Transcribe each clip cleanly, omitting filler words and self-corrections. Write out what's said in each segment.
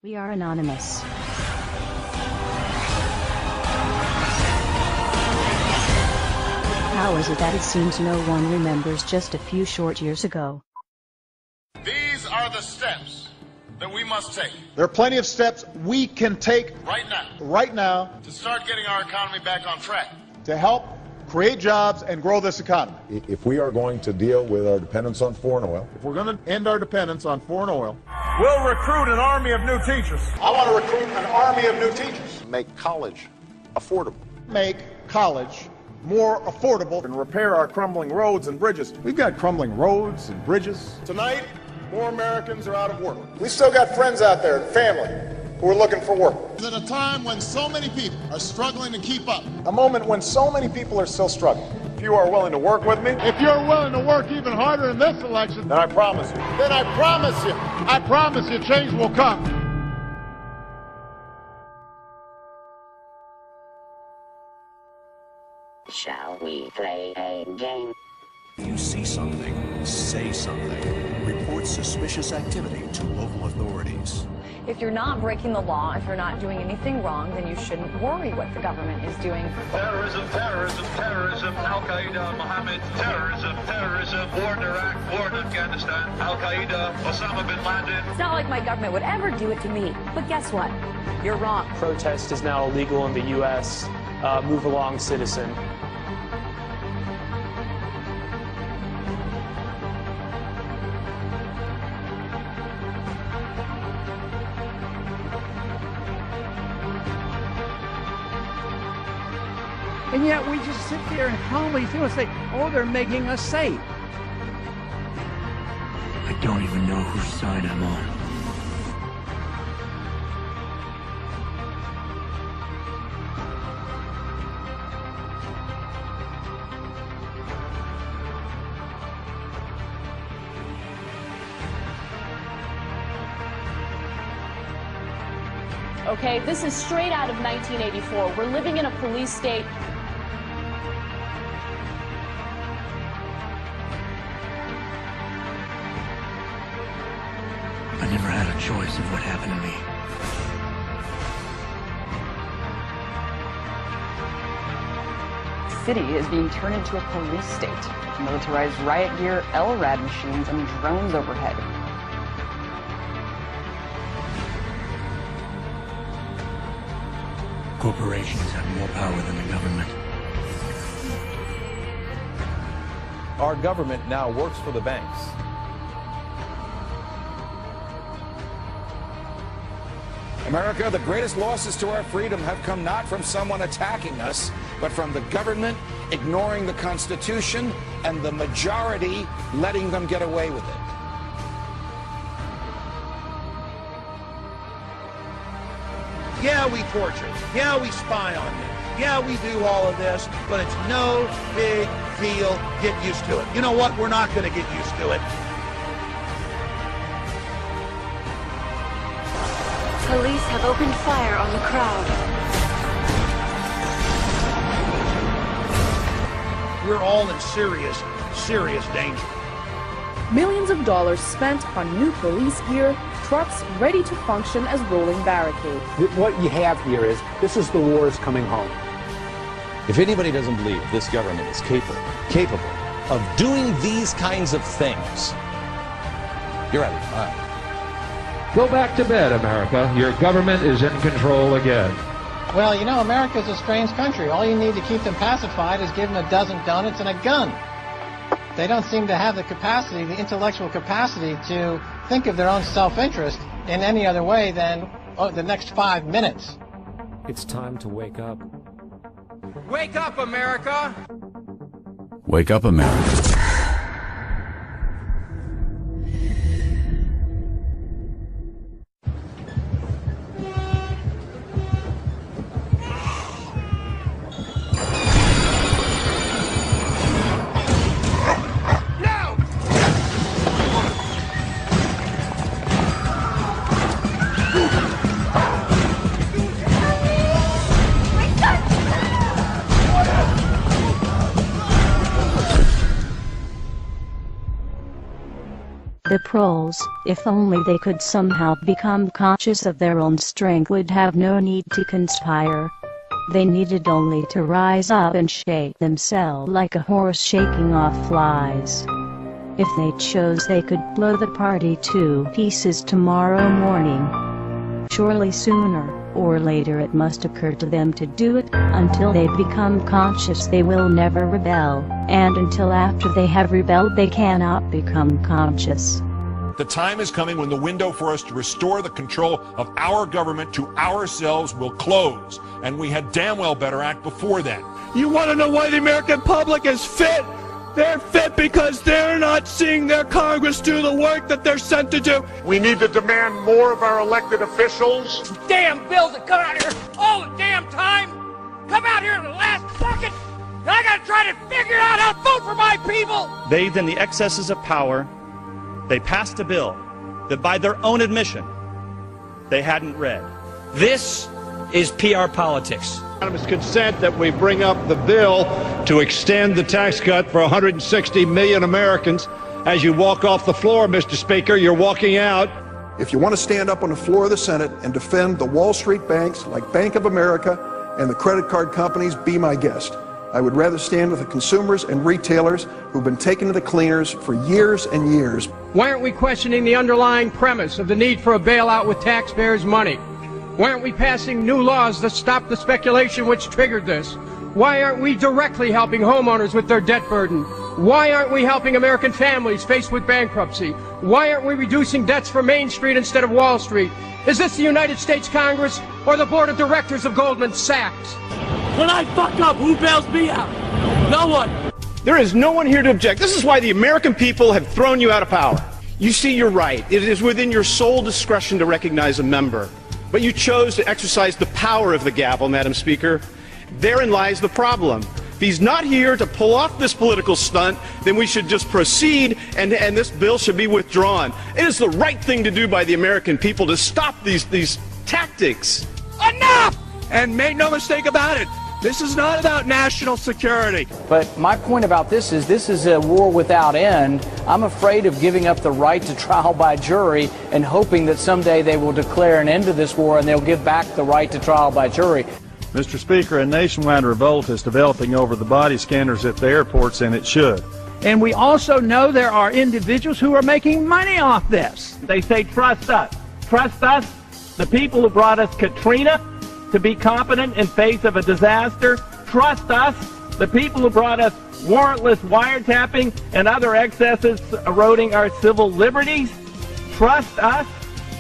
We are anonymous. How is it that it seems no one remembers just a few short years ago? These are the steps that we must take. There are plenty of steps we can take right now to start getting our economy back on track. to help create jobs and grow this economy. If we are going to deal with our dependence on foreign oil, If we're going to end our dependence on foreign oil, We'll recruit an army of new teachers. I want to recruit an army of new teachers. make college affordable. Make college more affordable and repair our crumbling roads and bridges. We've got crumbling roads and bridges. Tonight, more Americans are out of work. We've still got friends out there, family, who are looking for work. At a time when so many people are struggling to keep up. A moment when so many people are still struggling. If you are willing to work with me, If you're willing to work even harder in this election, then I promise you, then I promise you change will come. Shall we play a game? If you see something, say something. Report suspicious activity to local authorities. If you're not breaking the law, if you're not doing anything wrong, then you shouldn't worry what the government is doing. Terrorism, terrorism, terrorism, Al-Qaeda, Mohammed, terrorism, terrorism, war in Iraq, war in Afghanistan, Al-Qaeda, Osama bin Laden. It's not like my government would ever do it to me. But guess what? You're wrong. Protest is now illegal in the U.S. Move along, citizen. And yet we just sit there and calmly feel and say, oh, they're making us safe. I don't even know whose side I'm on. Okay, this is straight out of 1984. We're living in a police state. I never had a choice of what happened to me. The city is being turned into a police state. Militarized riot gear, LRAD machines, and drones overhead. Corporations have more power than the government. Our government now works for the banks. America, the greatest losses to our freedom have come not from someone attacking us, but from the government ignoring the Constitution and the majority letting them get away with it. Yeah, we torture. Yeah, we spy on them. Yeah, we do all of this, but it's no big deal. Get used to it. You know what? We're not going to get used to it. Police have opened fire on the crowd. We're all in serious, serious danger. Millions of dollars spent on new police gear, trucks ready to function as rolling barricades. What you have here is, this is the wars coming home. If anybody doesn't believe this government is capable of doing these kinds of things, you're out of your mind. Go back to bed, America. Your government is in control again. Well, you know, America's a strange country. All you need to keep them pacified is give them a dozen donuts and a gun. They don't seem to have the capacity, the intellectual capacity, to think of their own self-interest in any other way than the next 5 minutes. It's time to wake up. Wake up, America! Wake up, America. The proles, if only they could somehow become conscious of their own strength, would have no need to conspire. They needed only to rise up and shake themselves like a horse shaking off flies. If they chose, they could blow the party to pieces tomorrow morning. Surely sooner or later it must occur to them to do it. Until they become conscious, they will never rebel, and until after they have rebelled, they cannot become conscious. The time is coming when the window for us to restore the control of our government to ourselves will close, and we had damn well better act before then. You want to know why the American public is fit? They're fit because they're not seeing their Congress do the work that they're sent to do. We need to demand more of our elected officials. Damn bills that come out here all the damn time come out here in the last second, and I gotta try to figure out how to vote for my people. Bathed in the excesses of power, they passed a bill that by their own admission they hadn't read. This is PR politics. Unanimous consent that we bring up the bill to extend the tax cut for 160 million Americans. As you walk off the floor, Mr. Speaker, you're walking out. If you want to stand up on the floor of the Senate and defend the Wall Street banks like Bank of America and the credit card companies, be my guest. I would rather stand with the consumers and retailers who've been taken to the cleaners for years and years. Why aren't we questioning the underlying premise of the need for a bailout with taxpayers' money? Why aren't we passing new laws that stop the speculation which triggered this? Why aren't we directly helping homeowners with their debt burden? Why aren't we helping American families faced with bankruptcy? Why aren't we reducing debts for Main Street instead of Wall Street? Is this the United States Congress or the board of directors of Goldman Sachs? When I fuck up, who bails me out? No one. There is no one here to object. This is why the American people have thrown you out of power. You see, you're right. It is within your sole discretion to recognize a member. But you chose to exercise the power of the gavel, Madam Speaker. Therein lies the problem. If he's not here to pull off this political stunt, then we should just proceed and this bill should be withdrawn. It is the right thing to do by the American people to stop these tactics. Enough! And make no mistake about it, this is not about national security. But my point about this is a war without end. I'm afraid of giving up the right to trial by jury and hoping that someday they will declare an end to this war and they'll give back the right to trial by jury. Mr. Speaker, a nationwide revolt is developing over the body scanners at the airports, and it should. And we also know there are individuals who are making money off this. They say, trust us. Trust us, the people who brought us Katrina, to be competent in face of a disaster. Trust us, the people who brought us warrantless wiretapping and other excesses eroding our civil liberties. Trust us.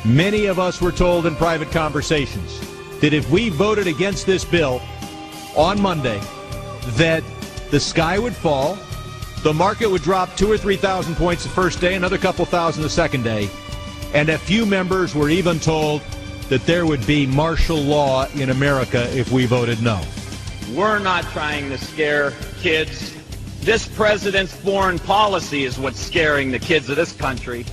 Many of us were told in private conversations that if we voted against this bill on Monday, that the sky would fall, the market would drop 2,000 or 3,000 points the first day, another couple thousand the second day, and a few members were even told that there would be martial law in America if we voted no. We're not trying to scare kids. This president's foreign policy is what's scaring the kids of this country.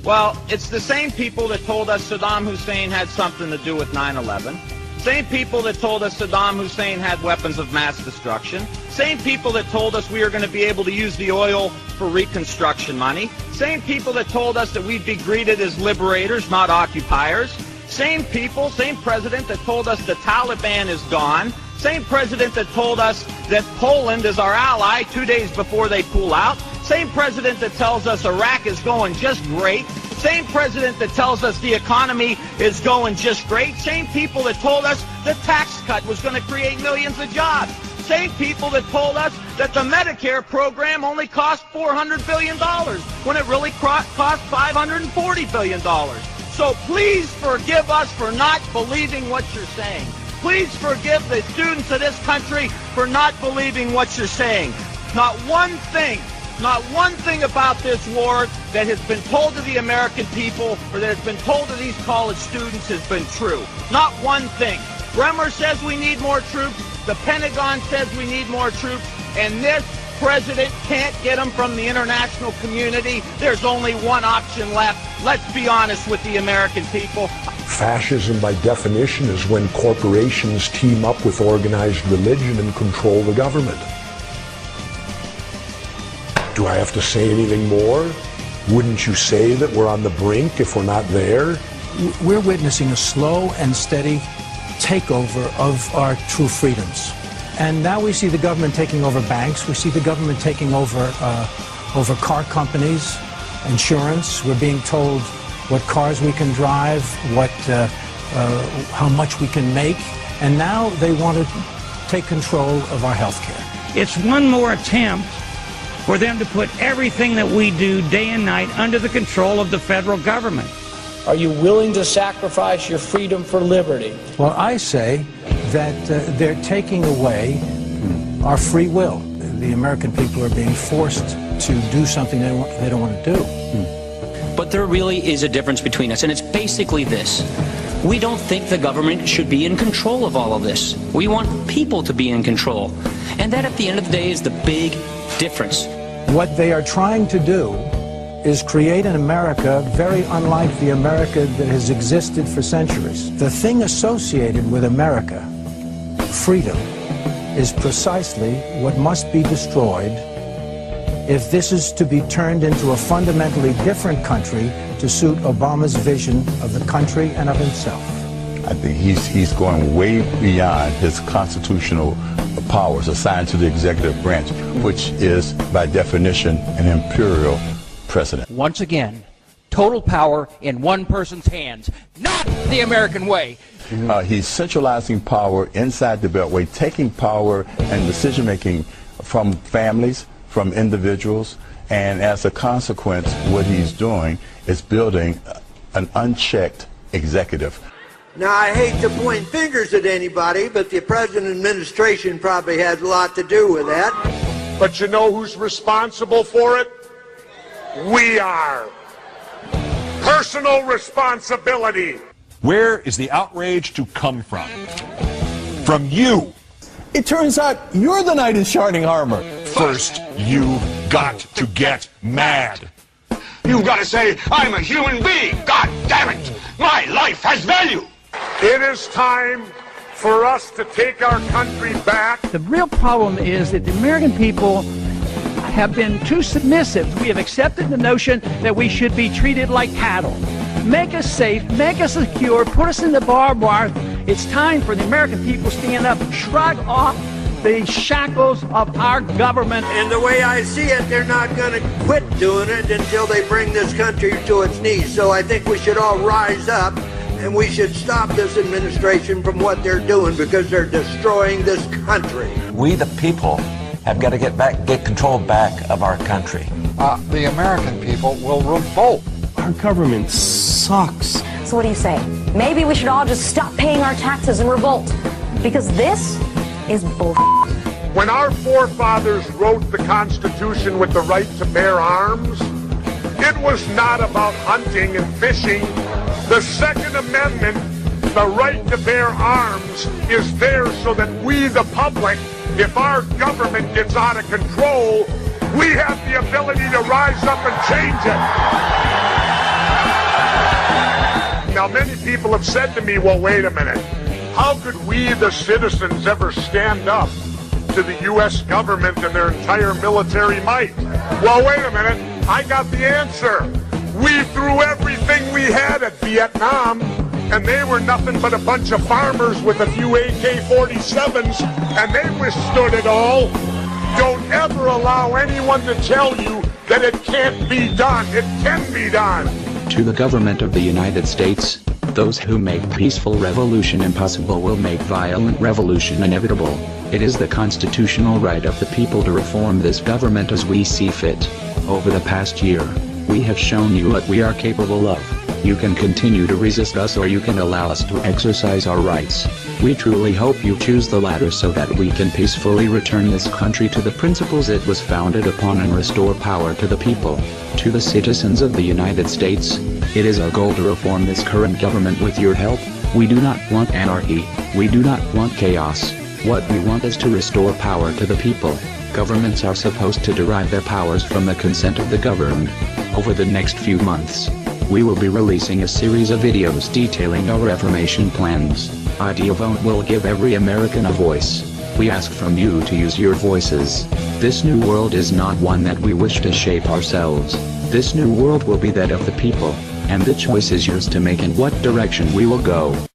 Well, it's the same people that told us Saddam Hussein had something to do with 9/11. Same people that told us Saddam Hussein had weapons of mass destruction. Same people that told us we were going to be able to use the oil for reconstruction money. Same people that told us that we'd be greeted as liberators, not occupiers. Same people, same president that told us the Taliban is gone. Same president that told us that Poland is our ally 2 days before they pull out. Same president that tells us Iraq is going just great. Same president that tells us the economy is going just great. Same people that told us the tax cut was going to create millions of jobs. Same people that told us that the Medicare program only cost $400 billion when it really cost $540 billion. So please forgive us for not believing what you're saying. Please forgive the students of this country for not believing what you're saying. Not one thing about this war that has been told to the American people or that has been told to these college students has been true. Not one thing. Bremer says we need more troops. The Pentagon says we need more troops. And this president can't get them from the international community. There's only one option left. Let's be honest with the American people. Fascism, by definition, is when corporations team up with organized religion and control the government. Do I have to say anything more? Wouldn't you say that we're on the brink if we're not there? We're witnessing a slow and steady takeover of our true freedoms. And now we see the government taking over banks. We see the government taking over car companies, insurance. We're being told what cars we can drive, how much we can make. And now they want to take control of our health care. It's one more attempt for them to put everything that we do day and night under the control of the federal government. Are you willing to sacrifice your freedom for liberty? Well, I say that they're taking away our free will. The American people are being forced to do something they don't want to do. But there really is a difference between us, and it's basically this. We don't think the government should be in control of all of this. We want people to be in control. And that, at the end of the day, is the big difference. What they are trying to do is create an America very unlike the America that has existed for centuries. The thing associated with America, freedom, is precisely what must be destroyed if this is to be turned into a fundamentally different country to suit Obama's vision of the country and of himself. I think he's going way beyond his constitutional powers assigned to the executive branch, which is, by definition, an imperial precedent. Once again, total power in one person's hands, not the American way. He's centralizing power inside the Beltway, taking power and decision-making from families, from individuals, and as a consequence, what he's doing is building an unchecked executive. Now, I hate to point fingers at anybody, but the President administration probably had a lot to do with that. But you know who's responsible for it? We are. Personal responsibility. Where is the outrage to come from? From you. It turns out you're the knight in shining armor. First, you got to get mad. You've got to say, I'm a human being. God damn it. My life has value. It is time for us to take our country back. The real problem is that the American people have been too submissive. We have accepted the notion that we should be treated like cattle. Make us safe, make us secure, put us in the barbed wire. It's time for the American people to stand up and shrug off the shackles of our government. And the way I see it, they're not going to quit doing it until they bring this country to its knees. So I think we should all rise up and we should stop this administration from what they're doing because they're destroying this country. We, the people, have got to get control back of our country. The American people will revolt. Our government sucks. So what do you say? Maybe we should all just stop paying our taxes and revolt. Because this is bull. When our forefathers wrote the Constitution with the right to bear arms, it was not about hunting and fishing. The Second Amendment, the right to bear arms, is there so that we, the public, if our government gets out of control, we have the ability to rise up and change it. Now, many people have said to me, well, wait a minute. How could we, the citizens, ever stand up to the U.S. government and their entire military might? Well, wait a minute. I got the answer. We threw everything we had at Vietnam, and they were nothing but a bunch of farmers with a few AK-47s, and they withstood it all. Don't ever allow anyone to tell you that it can't be done. It can be done. To the government of the United States, those who make peaceful revolution impossible will make violent revolution inevitable. It is the constitutional right of the people to reform this government as we see fit. Over the past year, we have shown you what we are capable of. You can continue to resist us or you can allow us to exercise our rights. We truly hope you choose the latter so that we can peacefully return this country to the principles it was founded upon and restore power to the people. To the citizens of the United States, it is our goal to reform this current government with your help. We do not want anarchy. We do not want chaos. What we want is to restore power to the people. Governments are supposed to derive their powers from the consent of the governed. Over the next few months, we will be releasing a series of videos detailing our reformation plans. Ideal Vote will give every American a voice. We ask from you to use your voices. This new world is not one that we wish to shape ourselves. This new world will be that of the people, and the choice is yours to make in what direction we will go.